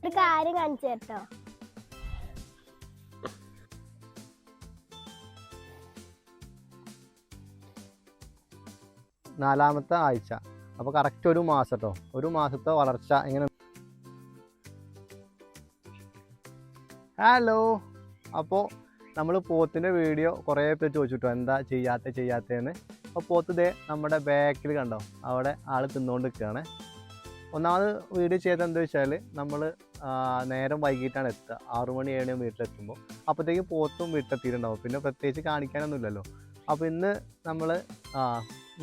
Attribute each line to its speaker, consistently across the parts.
Speaker 1: ഒരു കാര്യം കാണിച്ചു കേട്ടോ.
Speaker 2: നാലാമത്തെ ആഴ്ച. അപ്പോൾ കറക്റ്റ് ഒരു മാസം കേട്ടോ. ഒരു മാസത്തെ വളർച്ച എങ്ങനെ. ഹലോ. അപ്പോൾ നമ്മൾ പോത്തിൻ്റെ വീഡിയോ കുറേ പേര് ചോദിച്ചിട്ടോ എന്താ ചെയ്യാത്തതെന്ന്. അപ്പോൾ പോത്ത് ദേ നമ്മുടെ ബാക്കിൽ കണ്ടോ, അവിടെ ആൾ തിന്നുകൊണ്ട് നിൽക്കുകയാണ്. ഒന്നാമത് വീഡിയോ ചെയ്തത് എന്താ വെച്ചാൽ നമ്മൾ നേരം വൈകിട്ടാണ് എത്തുക. 6 മണി 7 മണി വീട്ടിലെത്തുമ്പോൾ അപ്പോഴത്തേക്കും പോത്തും വീട്ടിലെത്തിയിട്ടുണ്ടാവും. പിന്നെ പ്രത്യേകിച്ച് കാണിക്കാനൊന്നുമില്ലല്ലോ. അപ്പോൾ ഇന്ന്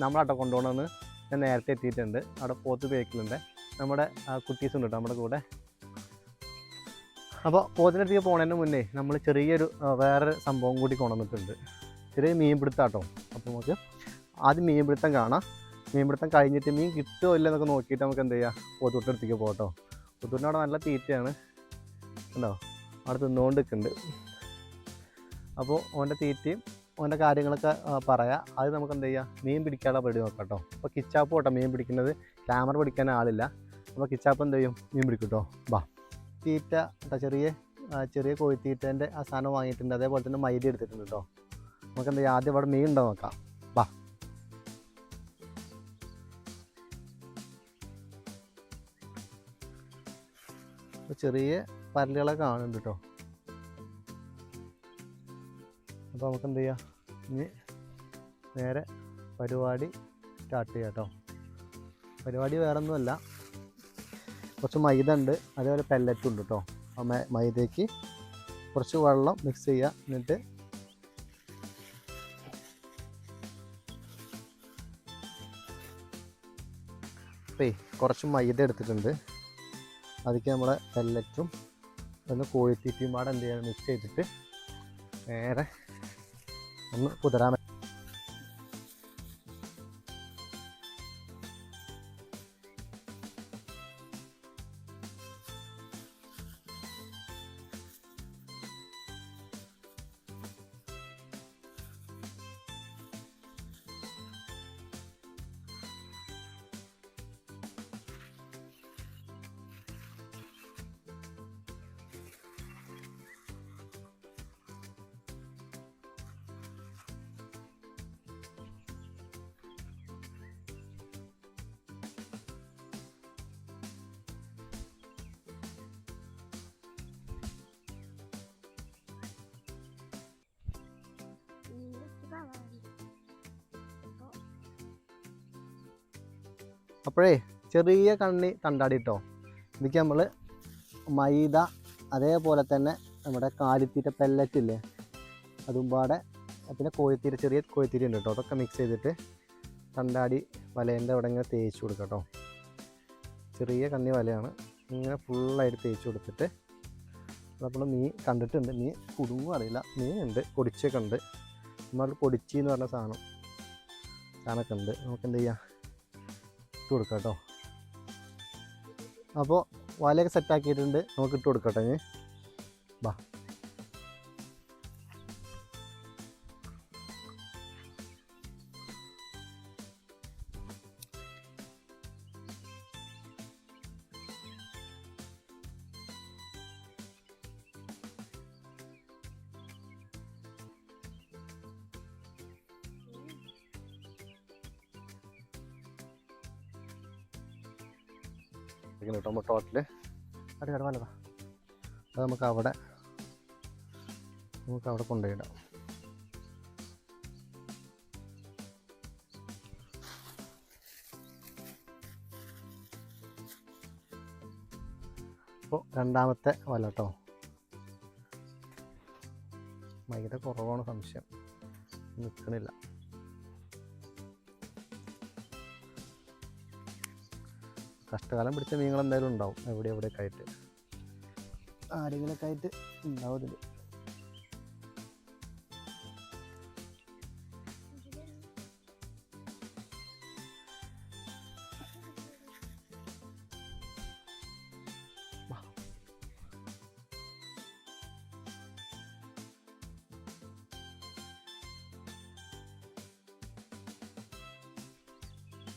Speaker 2: നമ്മളവിടെ കൊണ്ടുപോകണമെന്ന് ഞാൻ നേരത്തെ എത്തിയിട്ടുണ്ട്. അവിടെ പോത്ത് ബേക്കിലുണ്ട്. നമ്മുടെ കുട്ടീസ് ഉണ്ട് കേട്ടോ നമ്മുടെ കൂടെ. അപ്പോൾ പോത്തിൻ്റെ അടുത്തേക്ക് പോകുന്നതിന് മുന്നേ നമ്മൾ ചെറിയൊരു വേറൊരു സംഭവം കൂടി കൊണ്ടുവന്നിട്ടുണ്ട്. ചെറിയ മീൻ പിടുത്തം കേട്ടോ. അപ്പോൾ നമുക്ക് ആദ്യം മീൻ പിടുത്തം കാണാം. മീൻ പിടുത്തം കഴിഞ്ഞിട്ട് മീൻ കിട്ടുമോ ഇല്ല എന്നൊക്കെ നോക്കിയിട്ട് നമുക്ക് എന്ത് ചെയ്യാം, പോത്തൂട്ടിൻ്റെ അടുത്തേക്ക് പോകട്ടോ. പോത്തൂട്ടിന് അവിടെ നല്ല തീറ്റയാണ് ഉണ്ടോ, അവിടെ തിന്നുകൊണ്ട് നിൽക്കുന്നുണ്ട്. അപ്പോൾ ഓൻ്റെ തീറ്റയും ഓൻ്റെ കാര്യങ്ങളൊക്കെ പറയാം. അത് നമുക്ക് എന്ത് ചെയ്യാം, മീൻ പിടിക്കാനുള്ള പരിപാടി നോക്കാം കേട്ടോ. അപ്പോൾ കിച്ചാപ്പ് കേട്ടോ മീൻ പിടിക്കുന്നത്. ക്യാമറ പിടിക്കാൻ ആളില്ല. അപ്പോൾ കിച്ചാപ്പ് എന്ത് ചെയ്യും, മീൻ പിടിക്കും കേട്ടോ. ബാ തീറ്റ കേട്ടോ, ചെറിയ കോഴിത്തീറ്റേൻ്റെ ആ സാധനം വാങ്ങിയിട്ടുണ്ട്. അതേപോലെ തന്നെ മൈദ എടുത്തിട്ടുണ്ട് കേട്ടോ. നമുക്ക് എന്ത് ചെയ്യാം, ആദ്യം അവിടെ മീൻ ഉണ്ടോ നോക്കാം. ബാ ചെറിയ പരലുകളൊക്കെ കാണുന്നുണ്ട് കേട്ടോ. അപ്പോൾ നമുക്ക് എന്ത് ചെയ്യാം, ഇനി നേരെ പരിപാടി സ്റ്റാർട്ട് ചെയ്യാം കേട്ടോ. പരിപാടി വേറെ ഒന്നുമല്ല, കുറച്ച് മൈദ ഉണ്ട്, അതേപോലെ പെല്ലറ്റും ഉണ്ട് കേട്ടോ. ആ മൈദയ്ക്ക് കുറച്ച് വെള്ളം മിക്സ് ചെയ്യുക. എന്നിട്ട് കുറച്ച് മൈദ എടുത്തിട്ടുണ്ട്. അതിലേക്ക് നമ്മളെ പെല്ലറ്റും ഒന്ന് കോഴിത്തീറ്റയും പാടെ എന്ത് ചെയ്യാൻ മിക്സ് ചെയ്തിട്ട് നേരെ ഒന്ന് കുതിരാൻ. അപ്പോഴേ ചെറിയ കണ്ണി തണ്ടാടി കേട്ടോ. ഇതിക്ക് നമ്മൾ മൈദ, അതേപോലെ തന്നെ നമ്മുടെ കാലിത്തീറ്റ പെല്ലറ്റില്ലേ അതും പാടെ, പിന്നെ കോഴിത്തീറ്റ, ചെറിയ കോഴിത്തീറ്റ ഉണ്ട് കേട്ടോ. അതൊക്കെ മിക്സ് ചെയ്തിട്ട് തണ്ടാടി വലേൻ്റെ അവിടെ ഇങ്ങനെ തേച്ച് കൊടുക്കാം കേട്ടോ. ചെറിയ കണ്ണി വലയാണ്, ഇങ്ങനെ ഫുള്ളായിട്ട് തേച്ച് കൊടുത്തിട്ട് നമ്മൾ മീൻ കണ്ടിട്ടുണ്ട്. മീൻ കുടുങ്ങും അറിയില്ല, മീനുണ്ട്, പൊടിച്ചൊക്കെ ഉണ്ട്. നമ്മൾ പൊടിച്ചി എന്ന് പറഞ്ഞ സാധനമൊക്കെ ഉണ്ട്. നമുക്ക് എന്ത് ചെയ്യാം, ഇട്ട് കൊടുക്കാം കേട്ടോ. അപ്പോൾ വലയൊക്കെ സെറ്റാക്കിയിട്ടുണ്ട്, നമുക്ക് ഇട്ട് കൊടുക്കട്ടെ. ഇനി ബാ കേട്ടോ. നമ്മൾ ടോട്ടല് വലതാ, അത് നമുക്ക് അവിടെ കൊണ്ടുപോയിടാം. അപ്പോൾ രണ്ടാമത്തെ വല കേട്ടോ. മൈദ കുറവാണ് സംശയം, നിൽക്കണില്ല. കഷ്ടകാലം പിടിച്ച മീനുകൾ എന്തായാലും ഉണ്ടാവും, എവിടെയൊക്കെ ആയിട്ട് ആരെങ്കിലൊക്കെ ആയിട്ട് ഉണ്ടാവും ഇതിൽ.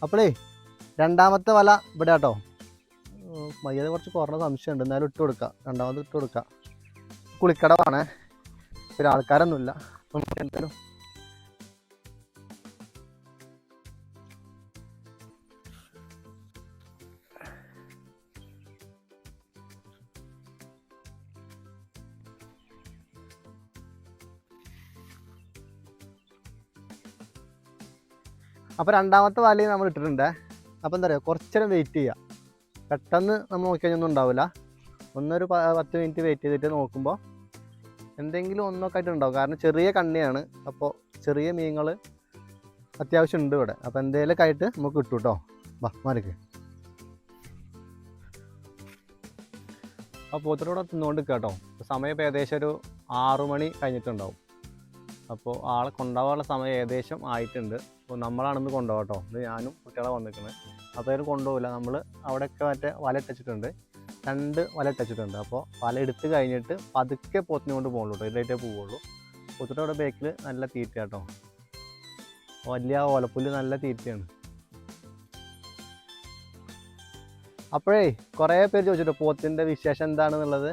Speaker 2: അപ്പോഴേ രണ്ടാമത്തെ വല ഇവിടെ കേട്ടോ. മയ്യത കുറച്ച് കുറഞ്ഞ സംശയമുണ്ട്, എന്നാലും ഇട്ട് കൊടുക്കാം, രണ്ടാമത് ഇട്ട് കൊടുക്കാം. കുളിക്കടവാണ്, പിന്നെ ആൾക്കാരൊന്നുമില്ല. നമുക്ക് എന്തായാലും അപ്പോൾ രണ്ടാമത്തെ വലയും നമ്മൾ ഇട്ടിട്ടുണ്ട്. അപ്പോൾ എന്താ പറയുക, കുറച്ച് നേരം വെയിറ്റ് ചെയ്യുക. പെട്ടെന്ന് നമ്മൾ നോക്കിക്കഴിഞ്ഞൊന്നും ഉണ്ടാവില്ല. ഒന്നൊരു 10 മിനിറ്റ് വെയിറ്റ് ചെയ്തിട്ട് നോക്കുമ്പോൾ എന്തെങ്കിലും ഒന്നൊക്കെ ആയിട്ട് ഉണ്ടാവും. കാരണം ചെറിയ കണ്ണിയാണ്, അപ്പോൾ ചെറിയ മീനുകൾ അത്യാവശ്യം ഉണ്ട് ഇവിടെ. അപ്പോൾ എന്തെങ്കിലുമൊക്കെ ആയിട്ട് നമുക്ക് കിട്ടും കേട്ടോ. വാ മാറിക്ക്. അപ്പോൾ പോത്തിലൂടെ തിന്നുകൊണ്ട് നിൽക്കുക കേട്ടോ. സമയം ഇപ്പോൾ ഏകദേശം ഒരു 6 മണി കഴിഞ്ഞിട്ടുണ്ടാവും. അപ്പോൾ ആളെ കൊണ്ടുപോകാനുള്ള സമയം ഏകദേശം ആയിട്ടുണ്ട്. അപ്പോൾ നമ്മളാണെന്ന് കൊണ്ടുപോകാം കേട്ടോ. ഇത് ഞാനും കുട്ടികളെ വന്നിരിക്കുന്നത്. അപ്പോൾ അതിന് കൊണ്ടുപോകില്ല, നമ്മൾ അവിടെയൊക്കെ മറ്റേ വല ഇട്ടിട്ടുണ്ട്, 2 വല ഇട്ടിട്ടുണ്ട്. അപ്പോൾ വല എടുത്ത് കഴിഞ്ഞിട്ട് പതുക്കെ പോത്തിനെ കൊണ്ട് പോകുള്ളൂ കേട്ടോ, ഇതിലായിട്ടേ പോവുള്ളൂ. പോത്തിൻ്റെ അവിടെ ബേക്കിൽ നല്ല തീറ്റ കേട്ടോ, വലിയ ഓലപ്പുല്ല് നല്ല തീറ്റയാണ്. അപ്പോഴേ കുറേ പേര് ചോദിച്ചിട്ടോ പോത്തിൻ്റെ വിശേഷം എന്താണെന്നുള്ളത്.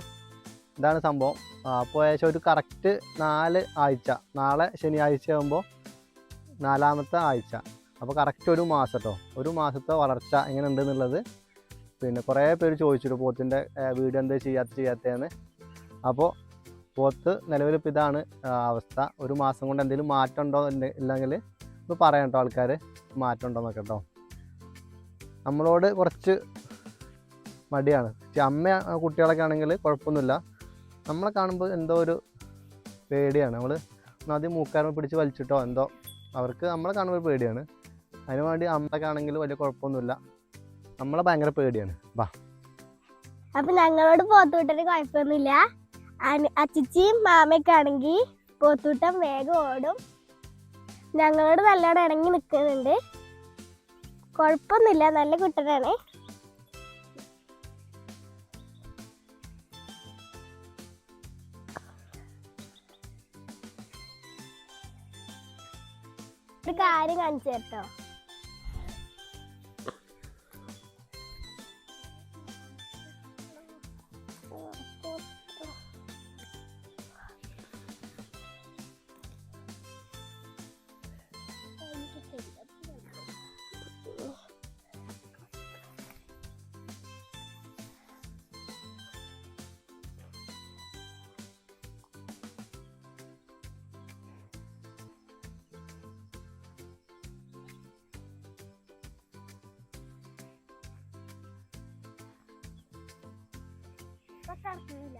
Speaker 2: ഇതാണ് സംഭവം. അപ്പോൾ ഏകദേശം ഒരു കറക്റ്റ് 4 ആഴ്ച, നാളെ ശനിയാഴ്ച ആകുമ്പോൾ 4ാമത്തെ ആഴ്ച. അപ്പോൾ കറക്റ്റ് 1 മാസം കേട്ടോ. 1 മാസത്തെ വളർച്ച എങ്ങനെ ഉണ്ടെന്നുള്ളത് പിന്നെ കുറേ പേര് ചോദിച്ചിട്ട് പോത്തിൻ്റെ വീഡിയോ എന്താ ചെയ്യാത്തതെന്ന്. അപ്പോൾ പോത്ത് നിലവിലിപ്പോൾ ഇതാണ് അവസ്ഥ. 1 മാസം കൊണ്ട് എന്തെങ്കിലും മാറ്റം ഉണ്ടോ ഇല്ലെങ്കിൽ ഇപ്പോൾ പറയാം കേട്ടോ ആൾക്കാർ, മാറ്റം ഉണ്ടോ എന്നൊക്കെ കേട്ടോ. നമ്മളോട് കുറച്ച് മടിയാണ്. അമ്മ കുട്ടികളൊക്കെ ആണെങ്കിൽ കുഴപ്പമൊന്നുമില്ല, നമ്മളെ കാണുമ്പോൾ എന്തോ ഒരു പേടിയാണ്. നമ്മൾ ആദ്യം മൂക്കാരം പിടിച്ച് വലിച്ചിട്ടോ എന്തോ, അവർക്ക് നമ്മളെ കാണുമ്പോൾ ഒരു പേടിയാണ്. അതിന് വേണ്ടി അമ്മയൊക്കെ ആണെങ്കിൽ വലിയ കുഴപ്പമൊന്നുമില്ല, നമ്മളെ ഭയങ്കര പേടിയാണ്. വാ.
Speaker 1: അപ്പം ഞങ്ങളോട് പോത്തൂട്ടന് കുഴപ്പമൊന്നുമില്ല. അച്ചിച്ചിയും മാമയൊക്കെ ആണെങ്കിൽ പോത്തൂട്ടം വേഗം ഓടും. ഞങ്ങളോട് നല്ലോണം ഇണങ്ങി നിൽക്കുന്നുണ്ട്, കുഴപ്പമൊന്നുമില്ല, നല്ല കുട്ടനാണ്. ഒരു കാര്യം കാണിച്ചു കേട്ടോ. നടക്കുന്നില്ല.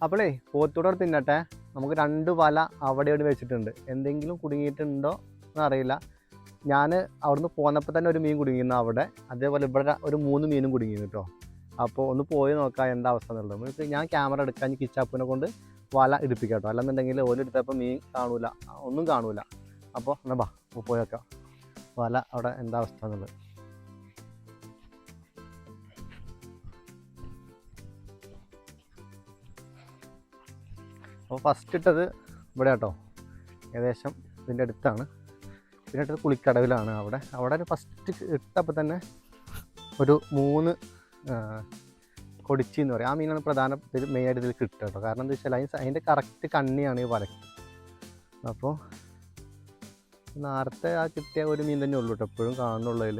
Speaker 2: അപ്പോളേ പോത്തൂടെ തിന്നട്ടെ. നമുക്ക് 2 വല അവിടെ ഇവിടെ വെച്ചിട്ടുണ്ട്, എന്തെങ്കിലും കുടുങ്ങിയിട്ടുണ്ടോ എന്നറിയില്ല. ഞാൻ അവിടുന്ന് പോന്നപ്പോൾ തന്നെ ഒരു മീൻ കുടുങ്ങിയിരുന്നു അവിടെ, അതേപോലെ ഇവിടെ ഒരു 3 മീനും കുടുങ്ങിയിരുന്നു കേട്ടോ. അപ്പോൾ ഒന്ന് പോയി നോക്കാം എന്താ അവസ്ഥ എന്നുള്ളത്. നമുക്ക് ഞാൻ ക്യാമറ എടുക്കാൻ കിച്ചാപ്പിനെ കൊണ്ട് വല എടുപ്പിക്കാം കേട്ടോ, അല്ലെന്നുണ്ടെങ്കിൽ ഓല എടുത്തപ്പോൾ മീൻ കാണൂല, ഒന്നും കാണൂല. അപ്പോൾ എന്നാ ബാ പോയി നോക്കാം വല അവിടെ എന്താ അവസ്ഥ എന്നുള്ളത്. അപ്പോൾ ഫസ്റ്റ് ഇട്ടത് ഇവിടെ കേട്ടോ, ഏകദേശം ഇതിൻ്റെ അടുത്താണ്. പിന്നെ ഇട്ടത് കുളിക്കടവിലാണ്. അവിടെ ഒരു ഫസ്റ്റ് ഇട്ടപ്പോൾ തന്നെ ഒരു 3 കൊടിച്ചി എന്ന് പറയും, ആ മീനാണ് പ്രധാന മെയിനായിട്ട് ഇതിൽ കിട്ടുക കേട്ടോ. കാരണം എന്താ വെച്ചാൽ അതിൻ്റെ കറക്റ്റ് കണ്ണിയാണ് ഈ വലയ്ക്ക്. അപ്പോൾ നേരത്തെ ആ കിട്ടിയ ഒരു മീൻ തന്നെ ഉള്ളൂ കേട്ടോ എപ്പോഴും കാണുന്നുള്ളതിൽ.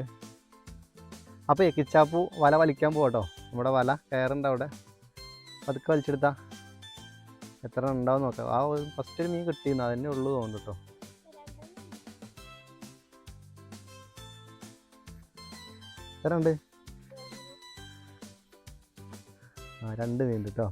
Speaker 2: അപ്പോൾ കിച്ചാപ്പൂ വല വലിക്കാൻ പോകട്ടോ. നമ്മുടെ വല കയറുണ്ട് അവിടെ, അതൊക്കെ വലിച്ചെടുത്താൽ എത്ര ഉണ്ടാവും നോക്കാം. ആ ഒരു ഫസ്റ്റ് ഒരു മീൻ കിട്ടിയിരുന്നു, അതന്നെ ഉള്ളൂ തോന്നുന്നു കേട്ടോ. എത്ര ഉണ്ട്? ആ 2 മീൻ കേട്ടോ.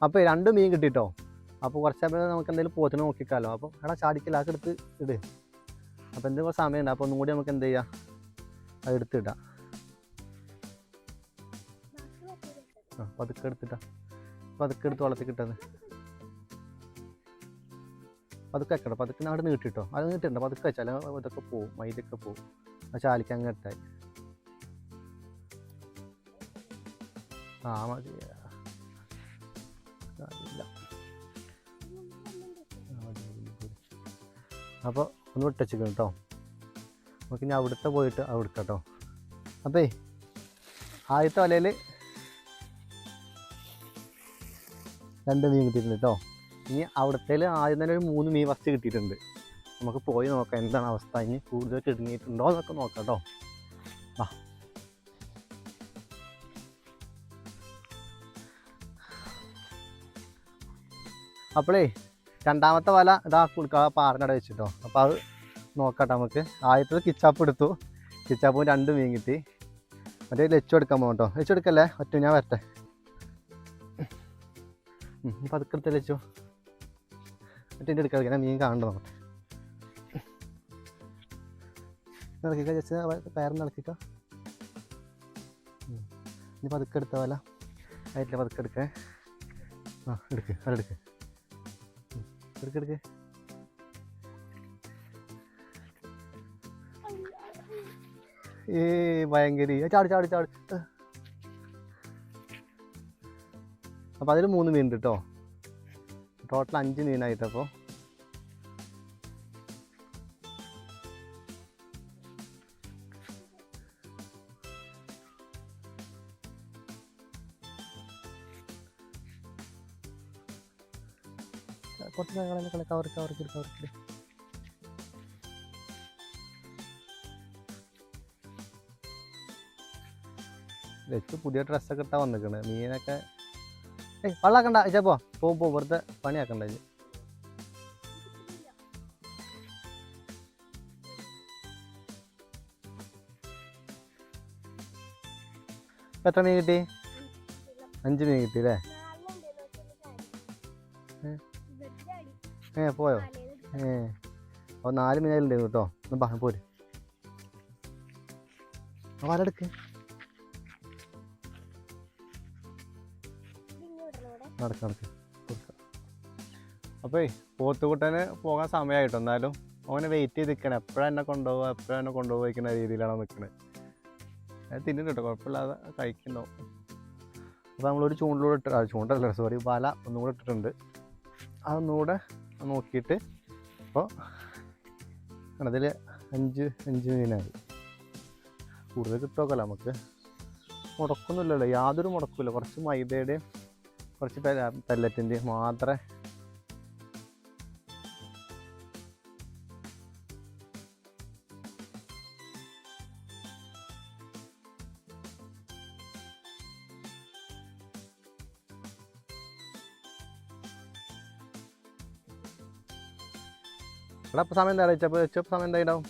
Speaker 2: അപ്പോൾ 2 മീൻ കിട്ടിട്ടോ. അപ്പോൾ കുറച്ച് നമുക്ക് എന്തെങ്കിലും പോത്തിനെ നോക്കിക്കാലോ. അപ്പോൾ എടാ ചാടിക്കലാക്ക് എടുത്ത് ഇട്. അപ്പോൾ എന്തെങ്കിലും സമയമുണ്ട്, അപ്പോൾ ഒന്നും കൂടി നമുക്ക് എന്ത് ചെയ്യാം, അത് എടുത്തിടാം. ആ പതുക്കെ എടുത്തിട്ടാ, പതുക്കെ എടുത്ത് വളർത്തി കിട്ടുന്നത്. പതുക്കെ വെക്കട്ടോ, പതുക്കെ അവിടെ നീട്ടിട്ടോ. അത് നീട്ടിട്ടോ, പതുക്കെ വെച്ചാൽ ഇതൊക്കെ പോവും, മൈദൊക്കെ പോവും. ആ ചാലിക്ക് അങ്ങ് ഇട്ടായി. ആ മതി. അപ്പോൾ ഒന്ന് വിട്ടച്ചിക്കണം കേട്ടോ. നമുക്ക് ഇനി അവിടുത്തെ പോയിട്ട് അവിടെ കേട്ടോ. അപ്പേ ആദ്യത്തെ വലയിൽ 2 മീൻ കിട്ടിയിട്ടുണ്ട് കേട്ടോ. ഇനി അവിടുത്തേൽ ആദ്യം തന്നെ ഒരു 3 മീൻ ഫസ്റ്റ് കിട്ടിയിട്ടുണ്ട്. നമുക്ക് പോയി നോക്കാം എന്താണ് അവസ്ഥ, ഇനി കൂടുതൽ കിടങ്ങിയിട്ടുണ്ടോ എന്നൊക്കെ നോക്കാം കേട്ടോ. ആ അപ്പോഴേ രണ്ടാമത്തെ വല ഇതാ കുളിക്കാ പാറിനട വെച്ചിട്ടോ. അപ്പോൾ അത് നോക്കട്ടെ നമുക്ക്. ആദ്യത്തത് കിച്ചാപ്പ് എടുത്തു, കിച്ചാപ്പും 2 മീൻ കിട്ടി. മറ്റേ ലച്ചു എടുക്കാൻ പോകാം കേട്ടോ. ലച്ചു എടുക്കല്ലേ, ഒറ്റ ഞാൻ വരട്ടെ. ഇപ്പം അതൊക്കെ എടുത്ത് ലച്ചു മറ്റേ എടുക്കാൻ മീൻ കാണണ്ട നോക്കട്ടെ. നടക്കിക്ക ജസ്റ്റ് പേരന്ന് നടക്കിക്ക. ഇനി പതുക്കെ എടുത്ത വല ആയിട്ടില്ല, പതുക്കെ എടുക്കേ. ആ എടുക്ക്, അതെടുക്ക്, എടുക്കെടുക്ക്. ഭയങ്കര ചാടി ചാടി ചാടി. അപ്പോൾ അതിൽ 3 മീൻ ഉണ്ട് കേട്ടോ. ടോട്ടൽ 5 മീനായിട്ടപ്പോൾ. കുറച്ച് കവർക്ക് വെച്ച് പുതിയ ഡ്രസ്സൊക്കെ ഇട്ടാ വന്നിക്കണ്. മീനൊക്കെ വെള്ളാക്കണ്ട ഇച്ചപ്പോ പോകുമ്പോ വെറുതെ പണിയാക്കണ്ട. എത്ര മീൻ കിട്ടി? 5 മീൻ കിട്ടി അല്ലേ? പോയോ? അപ്പോൾ 4 മീനായിട്ടുണ്ടായിരുന്നു കേട്ടോ. ഒന്ന് ബാ പോര്, വലെടുക്ക്. നടക്ക് നടക്ക്. അപ്പോൾ പോത്തുകുട്ടന് പോകാൻ സമയമായിട്ടോ. എന്നാലും അവനെ വെയിറ്റ് ചെയ്ത് നിൽക്കണം. എപ്പോഴാണ് എന്നെ കൊണ്ടുപോകുന്ന രീതിയിലാണ് നിൽക്കുന്നത്. അത് തിന്നുന്നുണ്ട് കേട്ടോ, കുഴപ്പമില്ലാതെ കഴിക്കുന്നുണ്ടാവും. അപ്പോൾ നമ്മളൊരു ചൂണ്ടല്ല സോറി വല ഒന്നുകൂടെ ഇട്ടിട്ടുണ്ട്. അതൊന്നുകൂടെ നോക്കിയിട്ട് അപ്പോൾ അതിൽ 5 മീനായി. കൂടുതൽ കിട്ടുമൊക്കെയല്ല നമുക്ക്. മുടക്കൊന്നുമില്ലല്ലോ, യാതൊരു മുടക്കില്ല. കുറച്ച് മൈദയുടെയും കുറച്ച് പെല്ലറ്റിൻ്റെയും മാത്രമേ. ഇവിടെ ഇപ്പോൾ സമയം എന്താ വെച്ചപ്പോൾ സമയം എന്തായിട്ടുണ്ടാവും?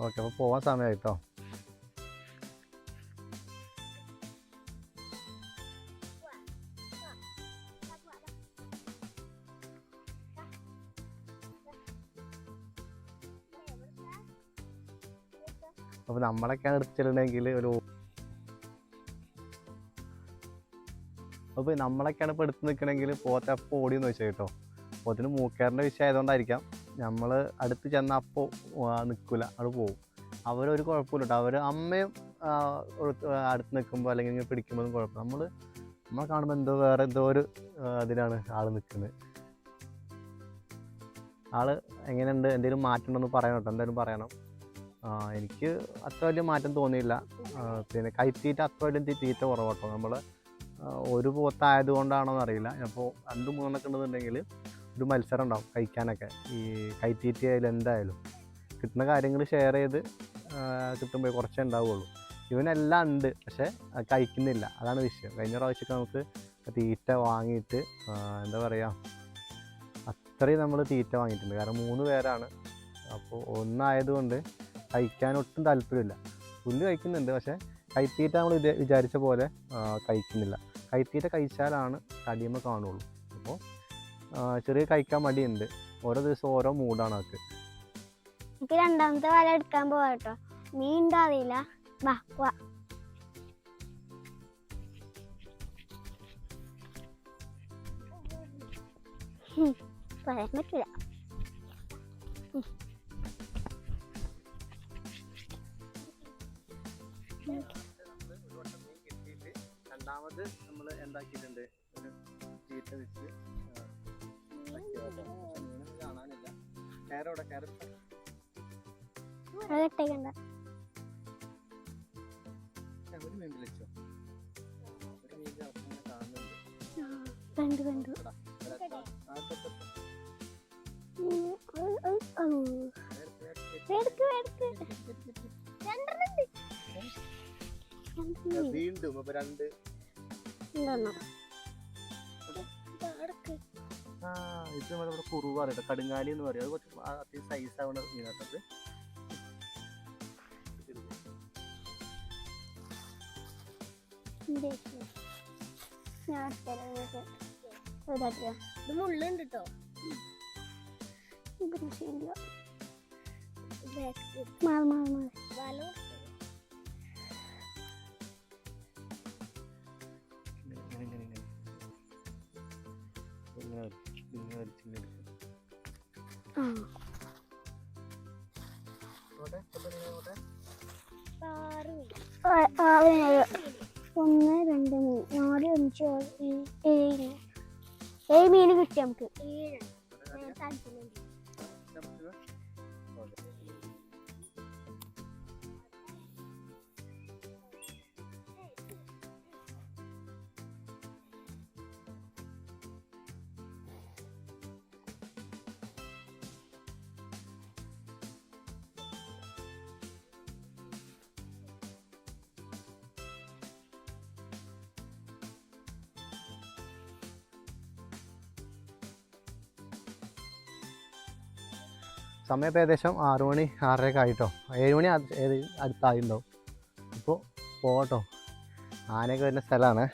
Speaker 2: ഓക്കെ, അപ്പോൾ പോകാൻ സമയമായിട്ടോ. അപ്പോൾ നമ്മളൊക്കെയാണ് എടുത്തിട്ടുണ്ടെങ്കിൽ അപ്പോൾ നമ്മളൊക്കെയാണ് ഇപ്പോൾ എടുത്ത് നിൽക്കണമെങ്കിൽ പോത്ത് അപ്പോൾ ഓടിയെന്ന് വെച്ചാൽ കേട്ടോ. പോത്തിന് മൂക്കേറിൻ്റെ വിഷയം ആയതുകൊണ്ടായിരിക്കാം നമ്മൾ അടുത്ത് ചെന്നാൽ അപ്പോൾ നിൽക്കില്ല, അവിടെ പോകും. അവരൊരു കുഴപ്പമില്ല കേട്ടോ. അവർ അമ്മയും അടുത്ത് നിൽക്കുമ്പോൾ അല്ലെങ്കിൽ ഇങ്ങനെ പിടിക്കുമ്പോഴും കുഴപ്പമില്ല. നമ്മൾ നമ്മളെ കാണുമ്പോൾ എന്തോ വേറെ എന്തോ ഒരു അതിലാണ് ആള് നിൽക്കുന്നത്. ആള് എങ്ങനെയുണ്ട്, എന്തെങ്കിലും മാറ്റം ഉണ്ടെന്ന് പറയണം കേട്ടോ, എന്തായാലും പറയണം. എനിക്ക് അത്ര വലിയ മാറ്റം തോന്നിയില്ല. പിന്നെ കൈത്തീറ്റ അത്ര വലിയ തീറ്റ കുറവാട്ടോ. നമ്മൾ ഒരു പോത്തായത് കൊണ്ടാണോന്ന് അറിയില്ല. അപ്പോൾ 2-3 ഉണ്ടെന്നുണ്ടെങ്കിൽ ഒരു മത്സരം ഉണ്ടാവും കഴിക്കാനൊക്കെ. ഈ കൈത്തീറ്റയായാലും എന്തായാലും കിട്ടുന്ന കാര്യങ്ങൾ ഷെയർ ചെയ്ത് കിട്ടുമ്പോൾ കുറച്ചേ ഉണ്ടാവുള്ളൂ. ഇവനെല്ലാം ഉണ്ട്, പക്ഷേ കഴിക്കുന്നില്ല, അതാണ് വിഷയം. കഴിഞ്ഞ പ്രാവശ്യമൊക്കെ നമുക്ക് തീറ്റ വാങ്ങിയിട്ട് എന്താ പറയുക, അത്രയും നമ്മൾ തീറ്റ വാങ്ങിയിട്ടുണ്ട്. കാരണം 3 പേരാണ്. അപ്പോൾ ഒന്നായതുകൊണ്ട് കഴിക്കാൻ ഒട്ടും താല്പര്യമില്ല. പുല്ല് കഴിക്കുന്നുണ്ട്, പക്ഷേ കൈത്തീറ്റ നമ്മൾ വിചാരിച്ച പോലെ കഴിക്കുന്നില്ല. കൈത്തീറ്റ കഴിച്ചാലാണ് തടിയുമ്പോൾ കാണുള്ളൂ. അപ്പോൾ ചെറിയ കഴിക്കാൻ മടിയുണ്ട്. ഓരോ ദിവസം ഓരോ മൂഡാണ് അവർക്ക്.
Speaker 1: എനിക്ക് രണ്ടാമത്തെ വല എടുക്കാൻ പോവാട്ടോ. മീൻ ഉണ്ടാവില്ല. വാ വാ. പറയാൻ പറ്റില്ല.
Speaker 2: രണ്ടാമത് നമ്മൾ എന്താക്കിയിട്ടുണ്ട്, ഒരു തീറ്റ വെച്ച് കാണാനില്ല. കയറോടെ കയറിട്ടേക്കണ്ട. ഒരു മീൻ വിളിച്ചോ, ഒരു മീൻ കാണുന്നുണ്ട്.
Speaker 1: കണ്ടു.
Speaker 2: വീണ്ടും അപ്പൊ 2 ഇത് നമ്മളിവിടെ കുറുവാണ് കേട്ടോ, കടുങ്ങാലി എന്ന് പറയും. അത് കുറച്ച് അത്യാവശ്യം സൈസ് ആവുന്ന മീനാട്ടത്.
Speaker 1: മുള്ളുണ്ട് കേട്ടോ. ഒന്ന്, 2, 3, 4, 5, 6, 7 മീൻ കിട്ടി നമുക്ക്.
Speaker 2: സമയം ഇപ്പോൾ ഏകദേശം 6 മണി 6:30 ആയിട്ടോ. 7 മണി അടുത്തായിട്ടുണ്ടാവും. അപ്പോൾ പോകട്ടോ, ആനയൊക്കെ വരുന്ന സ്ഥലമാണ്.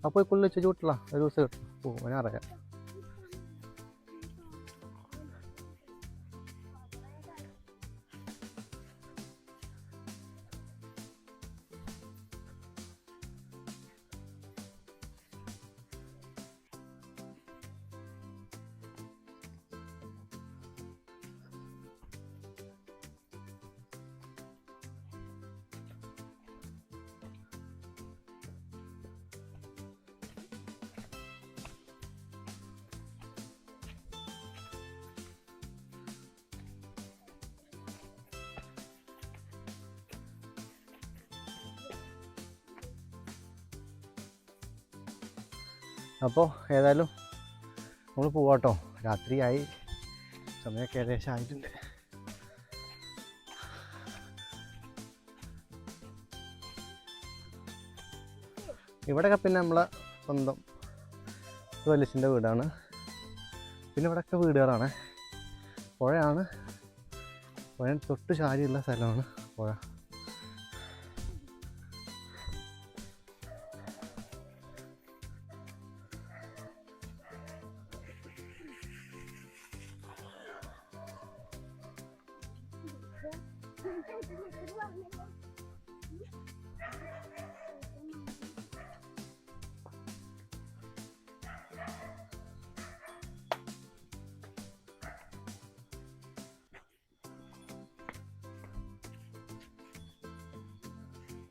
Speaker 2: അപ്പോൾ ഇക്കുള്ളിൽ വെച്ച് ചൂട്ടില്ല, ഒരു ദിവസം കിട്ടും. ഞാനറിയാം. അപ്പോൾ ഏതായാലും നമ്മൾ പോവാട്ടോ. രാത്രിയായി, സമയമൊക്കെ ഏകദേശം ആയിട്ടുണ്ട്. ഇവിടെയൊക്കെ പിന്നെ നമ്മളെ സ്വന്തം വലിയച്ഛൻ്റെ വീടാണ്. പിന്നെ ഇവിടെയൊക്കെ വീടുകളാണ്. പുഴയാണ്, പുഴ തൊട്ട് ചാരിയുള്ള സ്ഥലമാണ് പുഴ.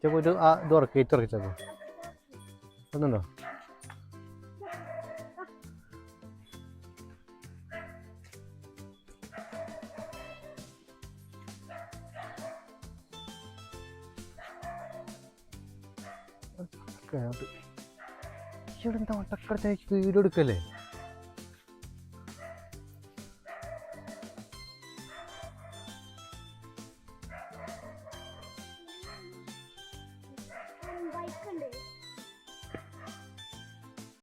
Speaker 2: പോയിട്ട് ആ ഇത് ഉറക്കിയിട്ട് ഉറക്കിച്ചോ ഒന്നുണ്ടോ? ഇവിടെ എന്താ വട്ടക്കടത്തേക്ക് വീഡിയോ എടുക്കല്ലേ?